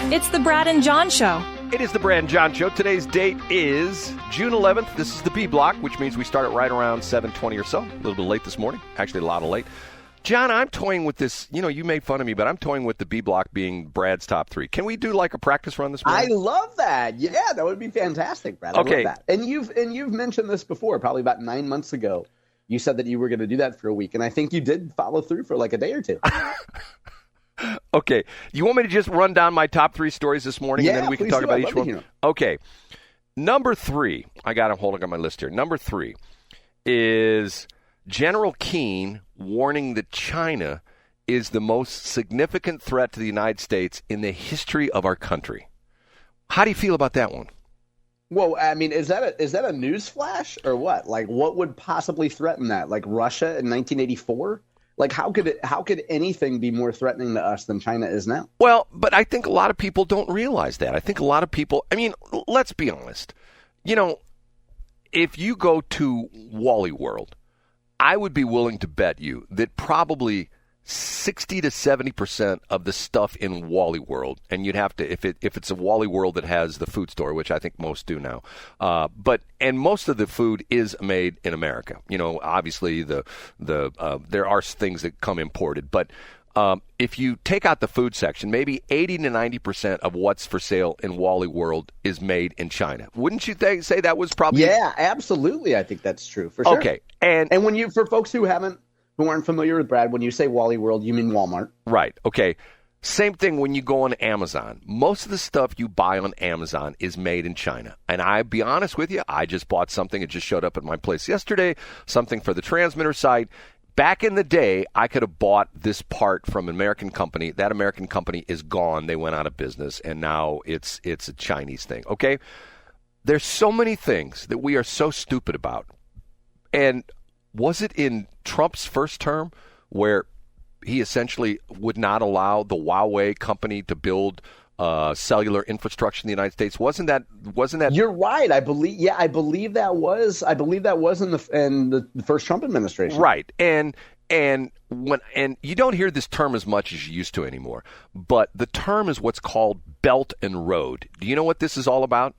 It's the Brad and John Show. It is the Brad and John Show. Today's date is June 11th. This is the B block, which means we start at right around 7:20 or so. A little bit late this morning. Actually, a lot of late. John, I'm toying with this. You know, you made fun of me, but I'm toying with the B block being Brad's top three. Can we do like a practice run this morning? I love that. Yeah, that would be fantastic, Brad. Okay. I love that. And you've mentioned this before, probably about 9 months ago. You said that you were going to do that for a week, and I think you did follow through for like a day or two. Okay. You want me to just run down my top three stories this morning, and then we can talk about each one? Okay. Number three, I'm holding on my list here. Number three is General Keane warning that China is the most significant threat to the United States in the history of our country. How do you feel about that one? Well, I mean, is that a news flash or what? Like, what would possibly threaten that? Like Russia in 1984? Like, how could anything be more threatening to us than China is now? Well, but I think a lot of people don't realize that. I think a lot of people, I mean, let's be honest. You know, if you go to Wally World, I would be willing to bet you that probably 60 to 70% of the stuff in Wally World, and you'd have to, if it's a Wally World that has the food store, which I think most do now, and most of the food is made in America. You know, obviously there are things that come imported, but if you take out the food section, maybe 80 to 90% of what's for sale in Wally World is made in China. Wouldn't you say that was probably? Yeah, absolutely. I think that's true for sure. Okay, and when for folks who aren't familiar with Brad, when you say Wally World, you mean Walmart. Right. Okay. Same thing when you go on Amazon. Most of the stuff you buy on Amazon is made in China. And I'll be honest with you, I just bought something. It just showed up at my place yesterday, something for the transmitter site. Back in the day, I could have bought this part from an American company. That American company is gone. They went out of business, and now it's a Chinese thing. Okay? There's so many things that we are so stupid about. And was it in Trump's first term where he essentially would not allow the Huawei company to build cellular infrastructure in the United States? Wasn't that? You're right. I believe that was in the first Trump administration. Right. And you don't hear this term as much as you used to anymore. But the term is what's called Belt and Road. Do you know what this is all about?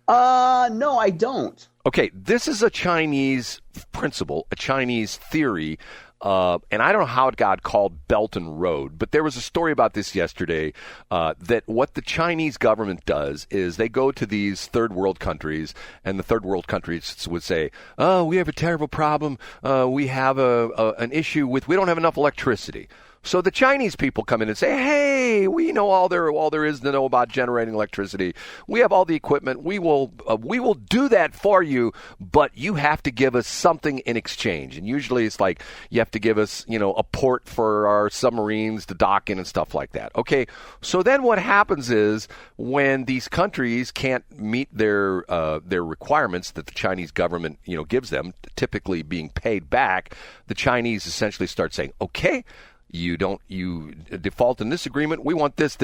No, I don't. Okay, this is a Chinese principle, a Chinese theory, and I don't know how it got called Belt and Road, but there was a story about this yesterday that what the Chinese government does is they go to these third world countries, and the third world countries would say, oh, we have a terrible problem. We have an issue with we don't have enough electricity. So the Chinese people come in and say, hey, we know all there is to know about generating electricity. We have all the equipment. We will do that for you, but you have to give us something in exchange. And usually it's like you have to give us, a port for our submarines to dock in and stuff like that. Okay, so then what happens is when these countries can't meet their requirements that the Chinese government, gives them, typically being paid back, the Chinese essentially start saying, okay, you default in this agreement. We want this,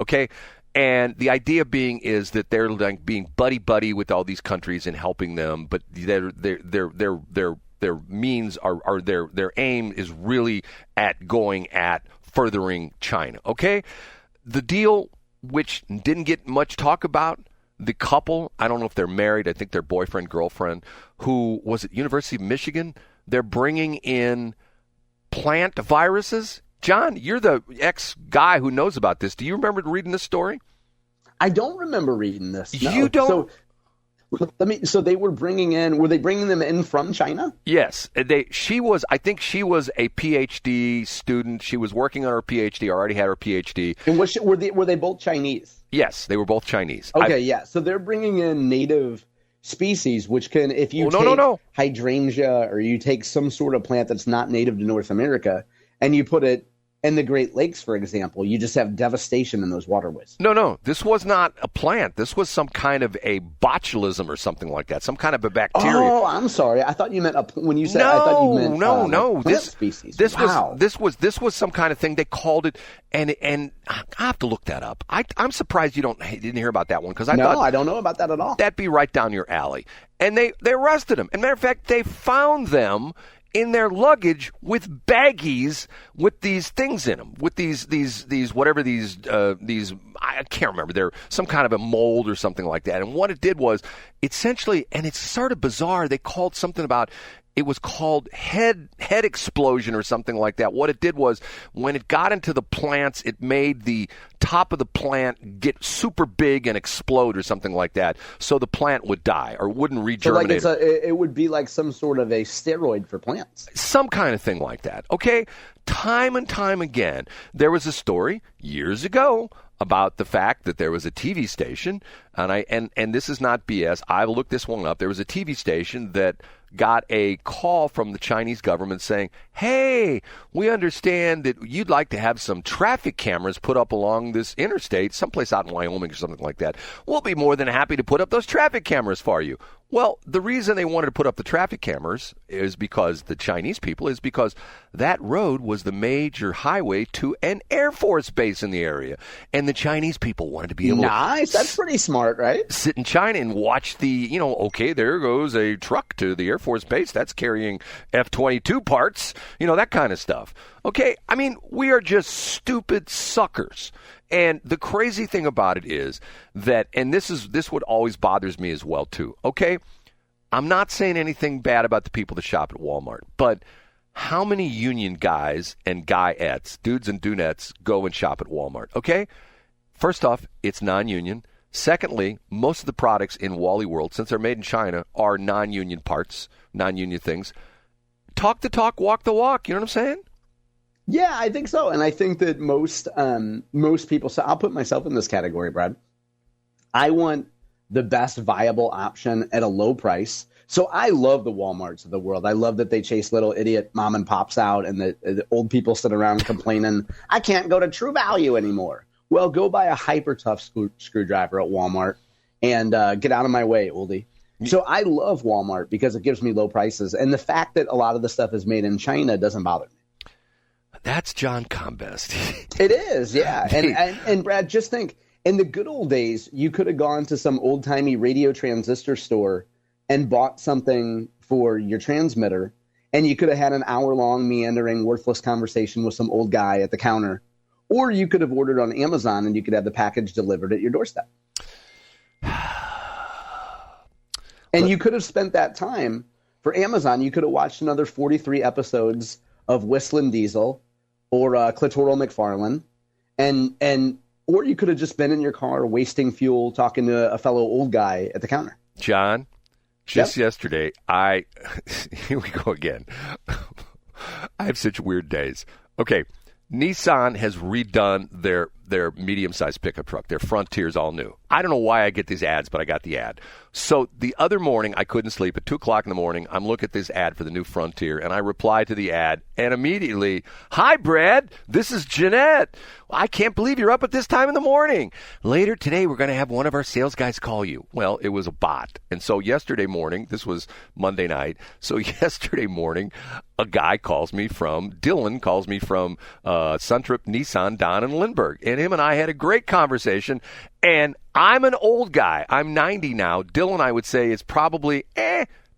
okay? And the idea being is that they're like being buddy with all these countries and helping them, but their means are their aim is really at going at furthering China, okay? The deal, which didn't get much talk about, the couple, I don't know if they're married, I think they're boyfriend, girlfriend, who was at University of Michigan. They're bringing in plant viruses. John, you're the ex-guy who knows about this. Do you remember reading this story? I don't remember reading this. No. You don't? So they were were they bringing them in from China? Yes. I think she was a PhD student. She was working on her PhD, already had her PhD. And were they both Chinese? Yes, they were both Chinese. Okay, yeah. So they're bringing in native species, which can, if you take hydrangea or you take some sort of plant that's not native to North America and you put it in the Great Lakes, for example, you just have devastation in those waterways. No. This was not a plant. This was some kind of a botulism or something like that, some kind of a bacteria. Oh, I'm sorry. I thought you meant when you said. I thought you meant plant species. This was some kind of thing. They called it, and I have to look that up. I'm surprised you didn't hear about that one because I don't know about that at all. That'd be right down your alley. And they arrested him. As a matter of fact, they found them in their luggage with baggies with these things in them, with these I can't remember. They're some kind of a mold or something like that. And what it did was essentially, and it's sort of bizarre, they called something about, it was called head explosion or something like that. What it did was when it got into the plants, it made the top of the plant get super big and explode or something like that. So the plant would die or wouldn't regerminate. So it would be like some sort of a steroid for plants. Some kind of thing like that. Okay? Time and time again, there was a story years ago about the fact that there was a TV station, and this is not BS. I looked this one up. There was a TV station that got a call from the Chinese government saying, hey, we understand that you'd like to have some traffic cameras put up along this interstate, someplace out in Wyoming or something like that. We'll be more than happy to put up those traffic cameras for you. Well, the reason they wanted to put up the traffic cameras is because that road was the major highway to an Air Force base in the area. And the Chinese people wanted to be able to... That's pretty smart, right? Sit in China and watch okay, there goes a truck to the Air Force base. That's carrying F-22 parts, that kind of stuff. Okay, I mean, we are just stupid suckers. And the crazy thing about it is that, and this what always bothers me as well, too. Okay, I'm not saying anything bad about the people that shop at Walmart, but how many union guys and guyettes, dudes and dudettes, go and shop at Walmart? Okay, first off, it's non-union. Secondly, most of the products in Wally World, since they're made in China, are non-union parts, non-union things. Talk the talk, walk the walk. You know what I'm saying? Yeah, I think so. And I think that most people, so I'll put myself in this category, Brad. I want the best viable option at a low price. So I love the Walmarts of the world. I love that they chase little idiot mom and pops out and the old people sit around complaining, I can't go to True Value anymore. Well, go buy a hyper tough screwdriver at Walmart and get out of my way, oldie. So I love Walmart because it gives me low prices. And the fact that a lot of the stuff is made in China doesn't bother me. That's John Combest. It is, yeah. And Brad, just think, in the good old days, you could have gone to some old-timey radio transistor store and bought something for your transmitter, and you could have had an hour-long meandering, worthless conversation with some old guy at the counter. Or you could have ordered on Amazon and you could have the package delivered at your doorstep. And you could have spent that time for Amazon. You could have watched another 43 episodes of Whistling Diesel or Clitoral McFarlane. Or you could have just been in your car wasting fuel talking to a fellow old guy at the counter. John, yesterday, here we go again. I have such weird days. Okay. Nissan has redone their medium-sized pickup truck. Their Frontier's all new. I don't know why I get these ads, but I got the ad. So the other morning, I couldn't sleep. At 2 o'clock in the morning, I'm looking at this ad for the new Frontier, and I reply to the ad, and immediately, hi, Brad, this is Jeanette. I can't believe you're up at this time in the morning. Later today, we're going to have one of our sales guys call you. Well, it was a bot. And so yesterday morning, this was Monday night, so yesterday morning, Dylan calls me from Suntrip Nissan Don in Lindbergh. And him and I had a great conversation. And I'm an old guy. I'm 90 now. Dylan, I would say, is probably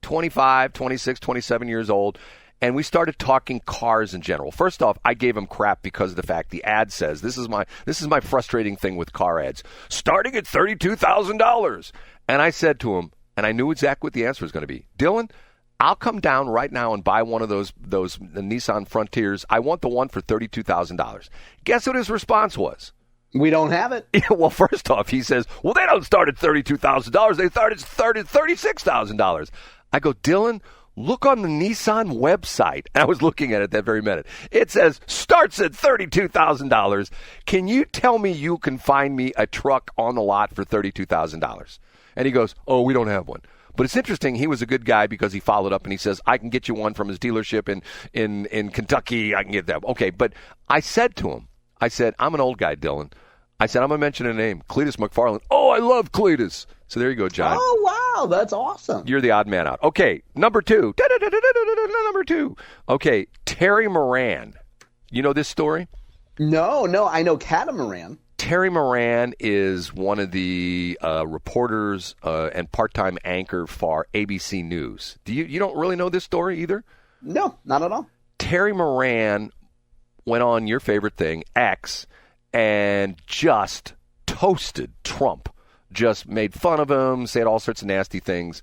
25, 26, 27 years old. And we started talking cars in general. First off, I gave him crap because of the fact the ad says, this is my frustrating thing with car ads, starting at $32,000. And I said to him, and I knew exactly what the answer was going to be, Dylan, I'll come down right now and buy one of those Nissan Frontiers. I want the one for $32,000. Guess what his response was? We don't have it. Yeah, well, first off, he says, well, they don't start at $32,000. They start at $36,000. I go, Dylan, look on the Nissan website. And I was looking at it that very minute. It says, starts at $32,000. Can you tell me you can find me a truck on the lot for $32,000? And he goes, oh, we don't have one. But it's interesting. He was a good guy because he followed up and he says, I can get you one from his dealership in Kentucky. I can get that. Okay, but I said to him, I'm an old guy, Dylan. I said, I'm going to mention a name, Cletus McFarlane. Oh, I love Cletus. So there you go, John. Oh, wow. That's awesome. You're the odd man out. Okay, number two. Number two. Okay, Terry Moran. You know this story? No, I know Catamaran. Terry Moran is one of the reporters and part-time anchor for ABC News. You don't really know this story either? No, not at all. Terry Moran went on your favorite thing, X, and just toasted Trump. Just made fun of him, said all sorts of nasty things.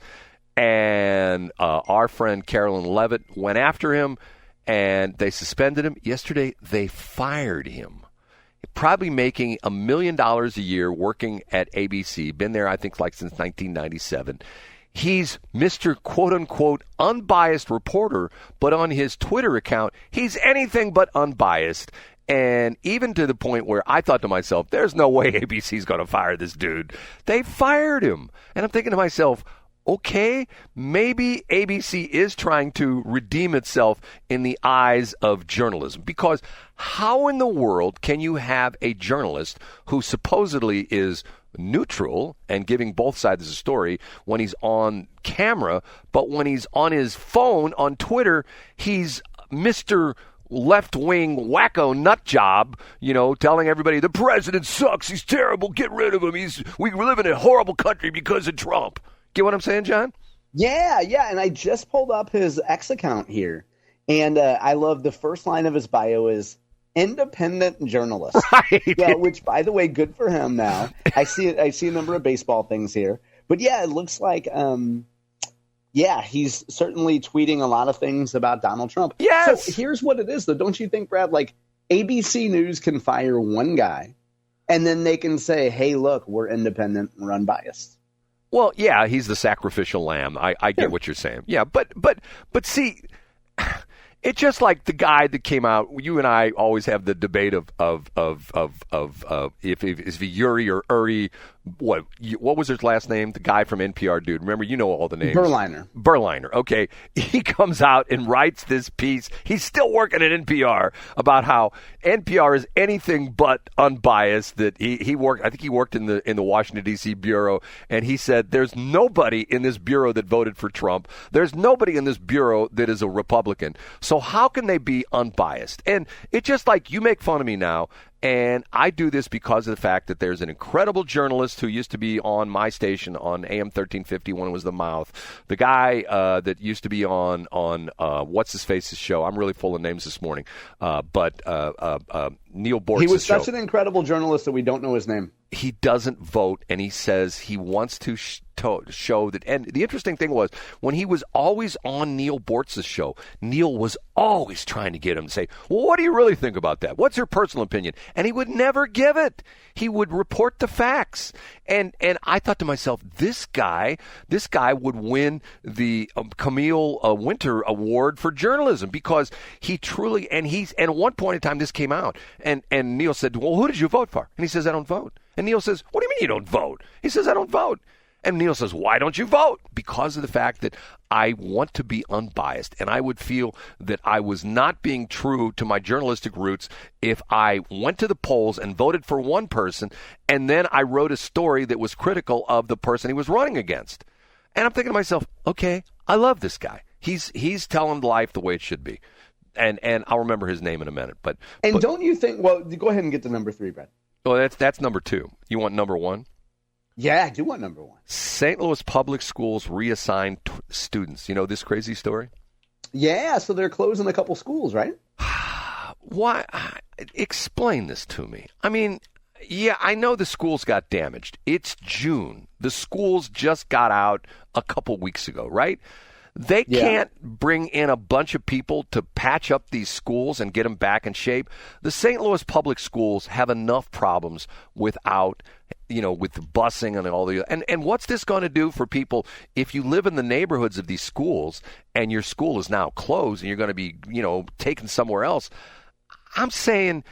And our friend Carolyn Levitt went after him, and they suspended him. Yesterday, they fired him. Probably making $1 million a year working at ABC. Been there, I think, like since 1997. He's Mr. quote-unquote unbiased reporter, but on his Twitter account, he's anything but unbiased. And even to the point where I thought to myself, there's no way ABC's going to fire this dude. They fired him. And I'm thinking to myself, okay, maybe ABC is trying to redeem itself in the eyes of journalism. Because how in the world can you have a journalist who supposedly is neutral and giving both sides of the story when he's on camera, but when he's on his phone on Twitter, he's Mr. left-wing wacko nut job, telling everybody the president sucks, he's terrible, get rid of him, we live in a horrible country because of Trump. Get what I'm saying, John? Yeah, and I just pulled up his X account here, and I love the first line of his bio is independent journalist. Right. Yeah, which, by the way, good for him now. I see a number of baseball things here. But, yeah, it looks like, he's certainly tweeting a lot of things about Donald Trump. Yes. So here's what it is, though. Don't you think, Brad, like ABC News can fire one guy, and then they can say, hey, look, we're independent, we're unbiased. Well, yeah, he's the sacrificial lamb. I get what you're saying. Yeah, but see, it's just like the guy that came out. You and I always have the debate of if Yuri or Uri. What was his last name? The guy from NPR, dude. Remember, you know all the names. Berliner. Okay, he comes out and writes this piece. He's still working at NPR about how NPR is anything but unbiased. That he worked. I think he worked in the Washington D.C. bureau, and he said there's nobody in this bureau that voted for Trump. There's nobody in this bureau that is a Republican. So how can they be unbiased? And it's just like you make fun of me now. And I do this because of the fact that there's an incredible journalist who used to be on my station on AM 1350 when it was The Mouth. The guy that used to be on What's-His-Face's show. I'm really full of names this morning. But Neil Bortz's show. He was such an incredible journalist that we don't know his name. He doesn't vote, and he says he wants to show that. And the interesting thing was, when he was always on Neil Bortz's show, Neil was always trying to get him to say, well, what do you really think about that? What's your personal opinion? And he would never give it. He would report the facts. And I thought to myself, this guy would win the Camille Winter Award for journalism, because he truly, and at one point in time this came out, and Neil said, well, who did you vote for? And he says, I don't vote. And Neil says, what do you mean you don't vote? He says, I don't vote. And Neil says, why don't you vote? Because of the fact that I want to be unbiased. And I would feel that I was not being true to my journalistic roots if I went to the polls and voted for one person, and then I wrote a story that was critical of the person he was running against. And I'm thinking to myself, okay, I love this guy. He's telling life the way it should be. And I'll remember his name in a minute. But don't you think, well, go ahead and get to number 3, Brad. Well, that's number 2. You want number 1? Yeah, I do want number 1. St. Louis public schools reassign students. You know this crazy story? Yeah, so they're closing a couple schools, right? Why? Explain this to me. I mean, yeah, I know the schools got damaged. It's June. The schools just got out a couple weeks ago, right? They can't bring in a bunch of people to patch up these schools and get them back in shape. The St. Louis public schools have enough problems without, with the busing and all the, and what's this going to do for people if you live in the neighborhoods of these schools and your school is now closed and you're going to be, taken somewhere else? I'm saying,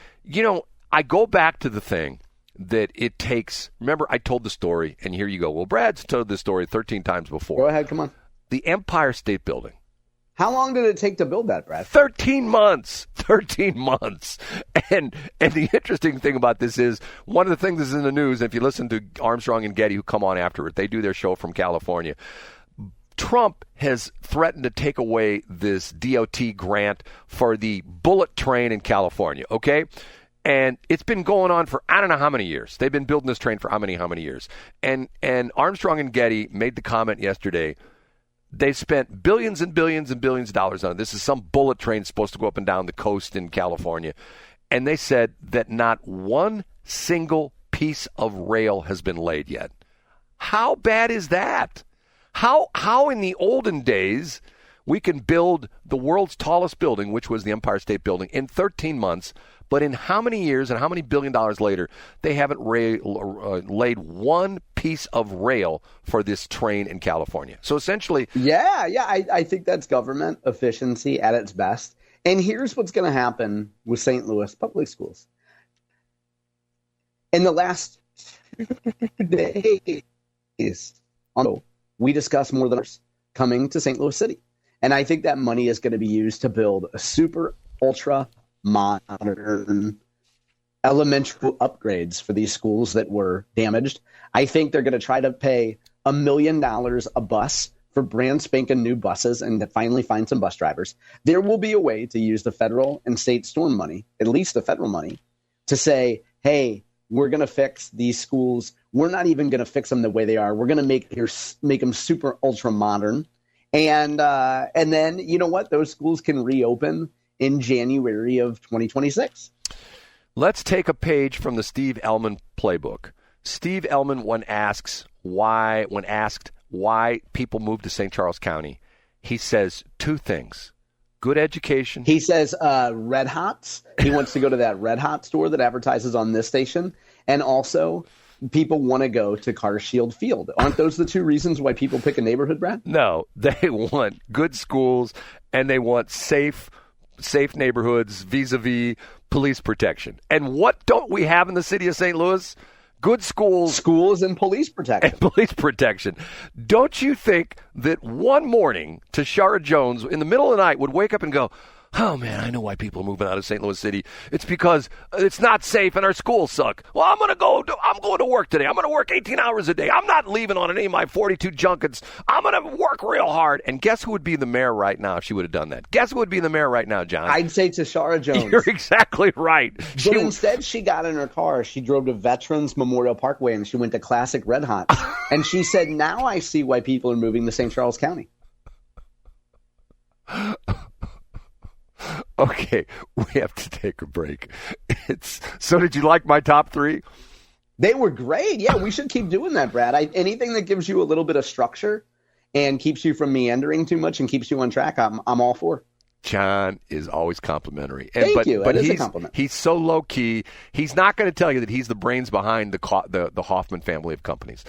I go back to the thing that it takes. Remember, I told the story, and here you go. Well, Brad's told this story 13 times before. Go ahead, come on. The Empire State Building. How long did it take to build that, Brad? 13 months. 13 months. And the interesting thing about this is, one of the things that's in the news, if you listen to Armstrong and Getty, who come on after it, they do their show from California. Trump has threatened to take away this DOT grant for the bullet train in California, okay? And it's been going on for I don't know how many years. They've been building this train for how many years. And Armstrong and Getty made the comment yesterday, They spent billions and billions and billions of dollars on it. This is some bullet train supposed to go up and down the coast in California. And they said that not one single piece of rail has been laid yet. How bad is that? How in the olden days we can build the world's tallest building, which was the Empire State Building, in 13 months, but in how many years and how many $billion later, they haven't laid one piece of rail for this train in California. So essentially... I think that's government efficiency at its best. And here's what's going to happen with St. Louis public schools. In the last days, we discussed more than others coming to St. Louis City. And I think that money is going to be used to build a super ultra modern elementary upgrades for these schools that were damaged. I think they're going to try to pay $1 million a bus for brand spanking new buses and to finally find some bus drivers. There will be a way to use the federal and state storm money, at least the federal money, to say, hey, we're going to fix these schools. We're not even going to fix them the way they are. We're going to make them super ultra modern. And then, you know what? Those schools can reopen in January of 2026. Let's take a page from the Steve Ellman playbook. Steve Ellman, when asked why people moved to St. Charles County, he says two things. Good education. He says Red Hots. He wants to go to that Red Hot store that advertises on this station. And also, people want to go to Carshield Field. Aren't those the two reasons why people pick a neighborhood, Brad? No, they want good schools and they want safe neighborhoods vis-a-vis police protection. And what don't we have in the city of St. Louis? Good schools. Schools and police protection. And police protection. Don't you think that one morning Tashara Jones in the middle of the night would wake up and go, oh, man, I know why people are moving out of St. Louis City. It's because it's not safe and our schools suck. Well, I'm going to work today. I'm going to work 18 hours a day. I'm not leaving on any of my 42 junkets. I'm going to work real hard. And guess who would be the mayor right now if she would have done that? Guess who would be the mayor right now, John? I'd say Tashara Jones. You're exactly right. But instead, she got in her car. She drove to Veterans Memorial Parkway, and she went to Classic Red Hot. And she said, now I see why people are moving to St. Charles County. Okay, we have to take a break. So did you like my top three? They were great. Yeah, we should keep doing that, Brad. Anything that gives you a little bit of structure and keeps you from meandering too much and keeps you on track, I'm all for. John is always complimentary. Thank you. That is a compliment. He's so low-key. He's not going to tell you that he's the brains behind the Hoffman family of companies.